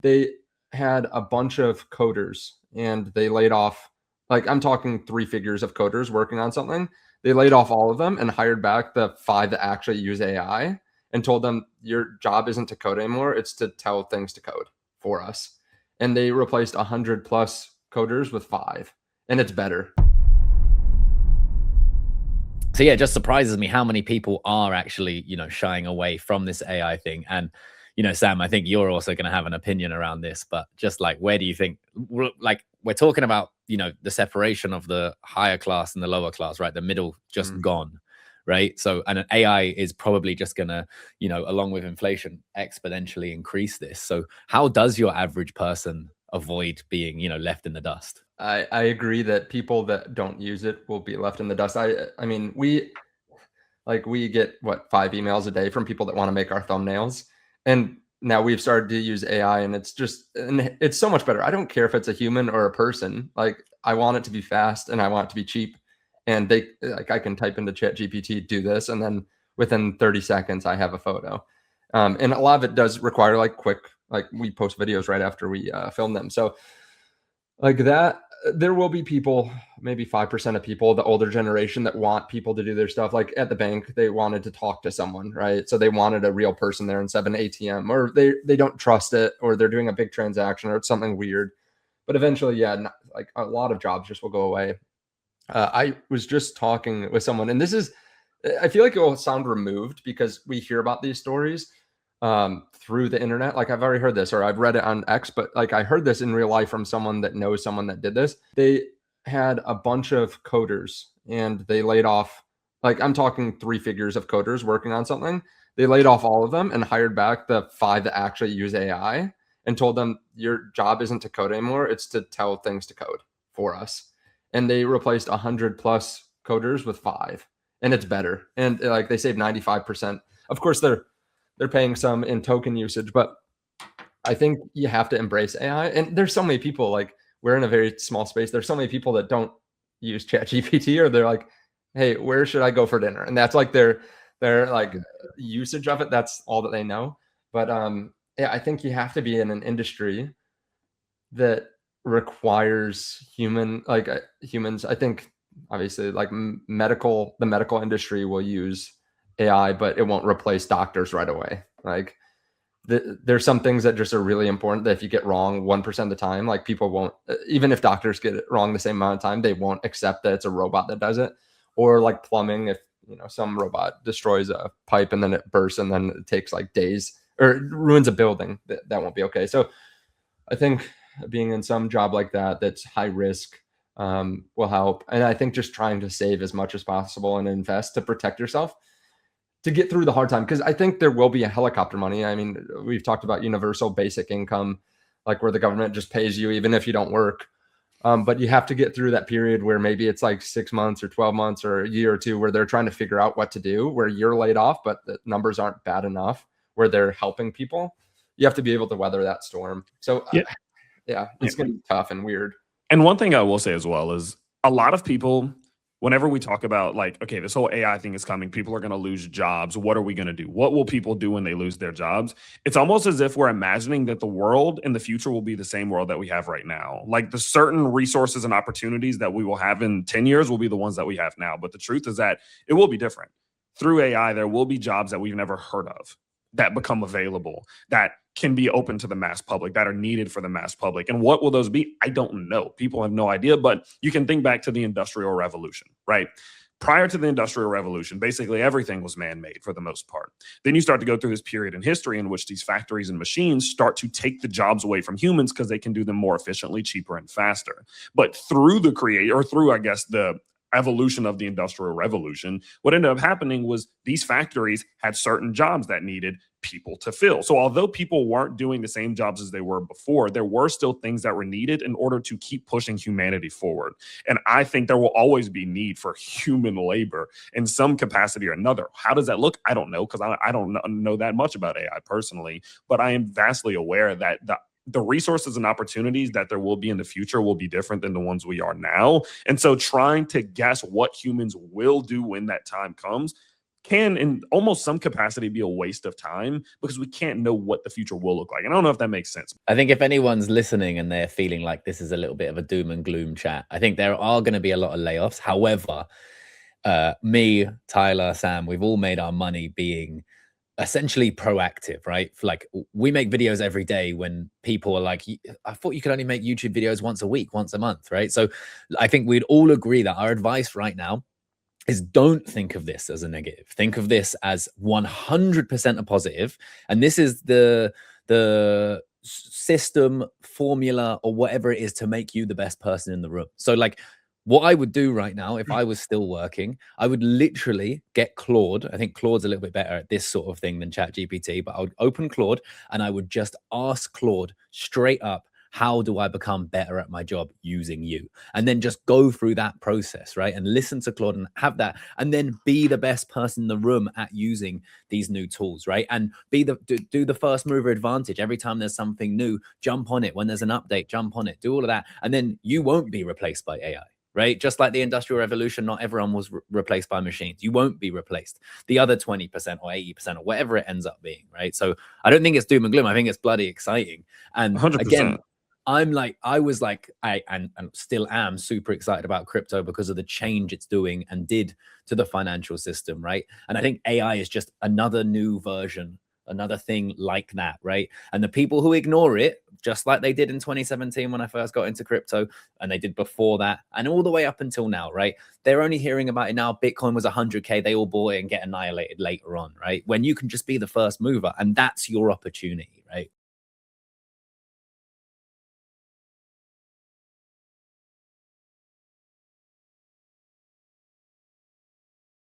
They had a bunch of coders and they laid off, like I'm talking three figures of coders working on something. They laid off all of them and hired back the 5 that actually use AI and told them your job isn't to code anymore, it's to tell things to code for us. And they replaced 100 plus coders with 5, and it's better. So yeah, it just surprises me how many people are actually, shying away from this AI thing. And, Sam, I think you're also going to have an opinion around this, but just like, where do you think, like, we're talking about, the separation of the higher class and the lower class, right? The middle just gone, right? So, and an AI is probably just going to, along with inflation, exponentially increase this. So how does your average person avoid being, left in the dust? I agree that people that don't use it will be left in the dust. I mean, we get what, 5 emails a day from people that want to make our thumbnails. And now we've started to use AI and it's so much better. I don't care if it's a human or a person. Like I want it to be fast and I want it to be cheap. And I can type into ChatGPT, do this, and then within 30 seconds I have a photo. And a lot of it does require we post videos right after we film them. So like that, there will be people, maybe 5% of people, the older generation, that want people to do their stuff. Like at the bank, they wanted to talk to someone, right? So they wanted a real person there instead of an ATM, or they don't trust it, or they're doing a big transaction, or it's something weird. But eventually, yeah, like a lot of jobs just will go away. I was just talking with someone, and I feel like it will sound removed because we hear about these stories through the internet. Like I've already heard this, or I've read it on X, but like I heard this in real life from someone that knows someone that did this. They had a bunch of coders and they laid off, like I'm talking 3 figures of coders working on something. They laid off all of them and hired back the 5 that actually use AI and told them your job isn't to code anymore, it's to tell things to code for us. And they replaced 100 plus coders with 5, and it's better. And like they save 95%. Of course, they're paying some in token usage, but I think you have to embrace AI. And there's so many people, like we're in a very small space. There's so many people that don't use ChatGPT, or they're like, hey, where should I go for dinner? And that's like their like usage of it. That's all that they know. But yeah, I think you have to be in an industry that requires humans. I think obviously like the medical industry will use AI, but it won't replace doctors right away. Like there's some things that just are really important that if you get wrong 1% of the time, like people won't, even if doctors get it wrong the same amount of time, they won't accept that it's a robot that does it. Or like plumbing, if some robot destroys a pipe and then it bursts and then it takes like days or ruins a building, that won't be okay. So I think being in some job like that's high risk will help. And I think just trying to save as much as possible and invest to protect yourself to get through the hard time. Because I think there will be a helicopter money. I mean, we've talked about universal basic income, like where the government just pays you even if you don't work. But you have to get through that period where maybe it's like 6 months or 12 months or a year or two where they're trying to figure out what to do, where you're laid off, but the numbers aren't bad enough, where they're helping people. You have to be able to weather that storm. So yeah, it's going to be tough and weird. And one thing I will say as well is a lot of people, whenever we talk about like, okay, this whole AI thing is coming, people are going to lose jobs. What are we going to do? What will people do when they lose their jobs? It's almost as if we're imagining that the world in the future will be the same world that we have right now. Like the certain resources and opportunities that we will have in 10 years will be the ones that we have now. But the truth is that it will be different. Through AI, there will be jobs that we've never heard of that become available, that can be open to the mass public, that are needed for the mass public. And what will those be? I don't know. People have no idea, but you can think back to the Industrial Revolution, right? Prior to the Industrial Revolution, basically everything was man-made for the most part. Then you start to go through this period in history in which these factories and machines start to take the jobs away from humans because they can do them more efficiently, cheaper, and faster. But through the evolution of the Industrial Revolution, what ended up happening was these factories had certain jobs that needed people to fill. So although people weren't doing the same jobs as they were before, there were still things that were needed in order to keep pushing humanity forward. And I think there will always be need for human labor in some capacity or another. How does that look? I don't know, because I don't know that much about AI personally, but I am vastly aware that the resources and opportunities that there will be in the future will be different than the ones we are now. And so trying to guess what humans will do when that time comes can, in almost some capacity, be a waste of time because we can't know what the future will look like. And I don't know if that makes sense. I think if anyone's listening and they're feeling like this is a little bit of a doom and gloom chat, I think there are going to be a lot of layoffs. However, me, Tyler, Sam, we've all made our money being essentially proactive, right? Like, we make videos every day when people are like, I thought you could only make YouTube videos once a week, once a month, right? So I think we'd all agree that our advice right now is don't think of this as a negative. Think of this as 100% a positive. And this is the system, formula, or whatever it is to make you the best person in the room. So like, what I would do right now, if I was still working, I would literally get Claude. I think Claude's a little bit better at this sort of thing than ChatGPT, but I would open Claude and I would just ask Claude straight up, how do I become better at my job using you? And then just go through that process, right? And listen to Claude and have that, and then be the best person in the room at using these new tools, right? And be do the first mover advantage. Every time there's something new, jump on it. When there's an update, jump on it. Do all of that. And then you won't be replaced by AI. Right? Just like the Industrial Revolution, not everyone was replaced by machines. You won't be replaced. The other 20% or 80% or whatever it ends up being, right? So I don't think it's doom and gloom. I think it's bloody exciting. And 100%. Again, I was like, and still am super excited about crypto because of the change it's doing and did to the financial system, right? And I think AI is just another new version, another thing like that, right? And the people who ignore it, just like they did in 2017 when I first got into crypto, and they did before that, and all the way up until now, right? They're only hearing about it now. Bitcoin was 100K. They all bought it and get annihilated later on, right? When you can just be the first mover, and that's your opportunity, right?